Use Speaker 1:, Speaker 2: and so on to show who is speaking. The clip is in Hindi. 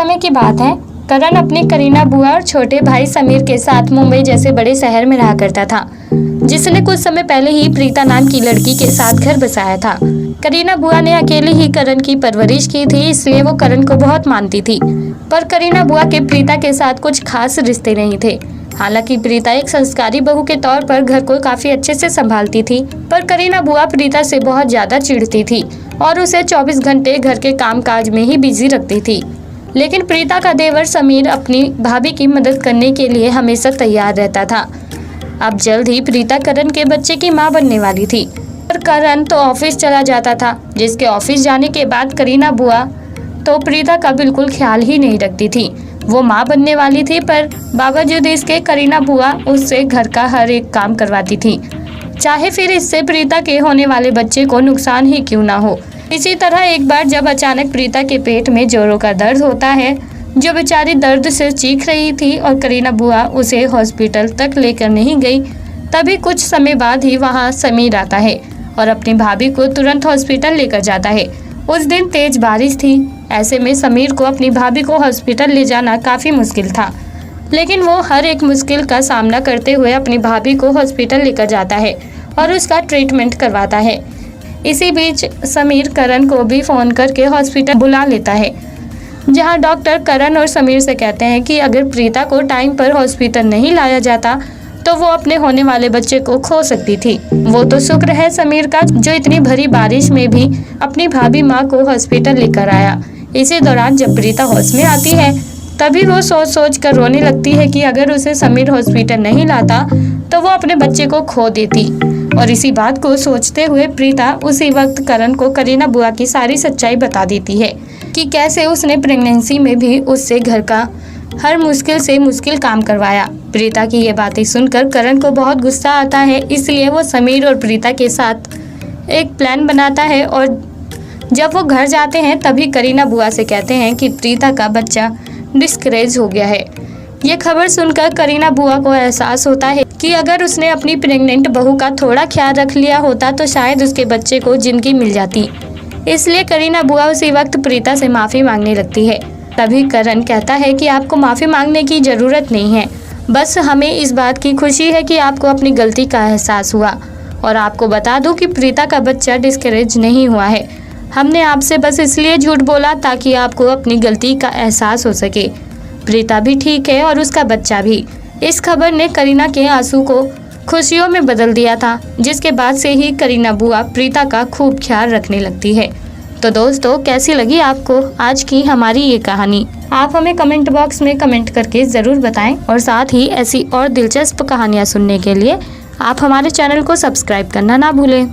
Speaker 1: समय की बात है। करण अपनी करीना बुआ और छोटे भाई समीर के साथ मुंबई जैसे बड़े शहर में रहा करता था, जिसने कुछ समय पहले ही प्रीता नाम की लड़की के साथ घर बसाया था। करीना बुआ ने अकेले ही करण की परवरिश की थी, इसलिए वो करण को बहुत मानती थी। पर करीना बुआ के प्रीता के साथ कुछ खास रिश्ते नहीं थे। हालांकि प्रीता एक संस्कारी बहू के तौर पर घर को काफी अच्छे से संभालती थी, पर करीना बुआ प्रीता से बहुत ज्यादा चिढ़ती थी और उसे 24 घंटे घर के कामकाज में ही बिजी रखती थी। लेकिन प्रीता का देवर समीर अपनी भाभी की मदद करने के लिए हमेशा तैयार रहता था। अब जल्द ही प्रीता करण के बच्चे की मां बनने वाली थी, पर करण तो ऑफिस चला जाता था, जिसके ऑफिस जाने के बाद करीना बुआ तो प्रीता का बिल्कुल ख्याल ही नहीं रखती थी। वो मां बनने वाली थी, पर बावजूद इसके करीना बुआ उससे घर का हर एक काम करवाती थी, चाहे फिर इससे प्रीता के होने वाले बच्चे को नुकसान ही क्यों ना हो। इसी तरह एक बार जब अचानक प्रीता के पेट में जोरों का दर्द होता है, जो बेचारी दर्द से चीख रही थी और करीना बुआ उसे हॉस्पिटल तक लेकर नहीं गई, तभी कुछ समय बाद ही वहां समीर आता है और अपनी भाभी को तुरंत हॉस्पिटल लेकर जाता है। उस दिन तेज बारिश थी, ऐसे में समीर को अपनी भाभी को हॉस्पिटल ले जाना काफ़ी मुश्किल था, लेकिन वो हर एक मुश्किल का सामना करते हुए अपनी भाभी को हॉस्पिटल लेकर जाता है और उसका ट्रीटमेंट करवाता है। इसी बीच समीर करण को भी फ़ोन करके हॉस्पिटल बुला लेता है, जहां डॉक्टर करण और समीर से कहते हैं कि अगर प्रीता को टाइम पर हॉस्पिटल नहीं लाया जाता तो वो अपने होने वाले बच्चे को खो सकती थी। वो तो शुक्र है समीर का, जो इतनी भरी बारिश में भी अपनी भाभी माँ को हॉस्पिटल लेकर आया। इसी दौरान जब प्रीता होश में आती है, तभी वो सोच सोच कर रोने लगती है कि अगर उसे समीर हॉस्पिटल नहीं लाता तो वो अपने बच्चे को खो देती। और इसी बात को सोचते हुए प्रीता उसी वक्त करण को करीना बुआ की सारी सच्चाई बता देती है कि कैसे उसने प्रेगनेंसी में भी उससे घर का हर मुश्किल से मुश्किल काम करवाया। प्रीता की ये बातें सुनकर करण को बहुत गुस्सा आता है, इसलिए वो समीर और प्रीता के साथ एक प्लान बनाता है और जब वो घर जाते हैं तभी करीना बुआ से कहते हैं कि प्रीता का बच्चा डिस्करेज हो गया है। ये खबर सुनकर करीना बुआ को एहसास होता है कि अगर उसने अपनी प्रेग्नेंट बहू का थोड़ा ख्याल रख लिया होता तो शायद उसके बच्चे को जिंदगी मिल जाती। इसलिए करीना बुआ उसी वक्त प्रीता से माफ़ी मांगने लगती है। तभी करण कहता है कि आपको माफ़ी मांगने की ज़रूरत नहीं है, बस हमें इस बात की खुशी है कि आपको अपनी गलती का एहसास हुआ। और आपको बता दूं कि प्रीता का बच्चा डिस्करेज नहीं हुआ है। हमने आपसे बस इसलिए झूठ बोला ताकि आपको अपनी गलती का एहसास हो सके। प्रीता भी ठीक है और उसका बच्चा भी। इस खबर ने करीना के आंसू को खुशियों में बदल दिया था, जिसके बाद से ही करीना बुआ प्रीता का खूब ख्याल रखने लगती है। तो दोस्तों, कैसी लगी आपको आज की हमारी ये कहानी? आप हमें कमेंट बॉक्स में कमेंट करके ज़रूर बताएं और साथ ही ऐसी और दिलचस्प कहानियाँ सुनने के लिए आप हमारे चैनल को सब्सक्राइब करना ना भूलें।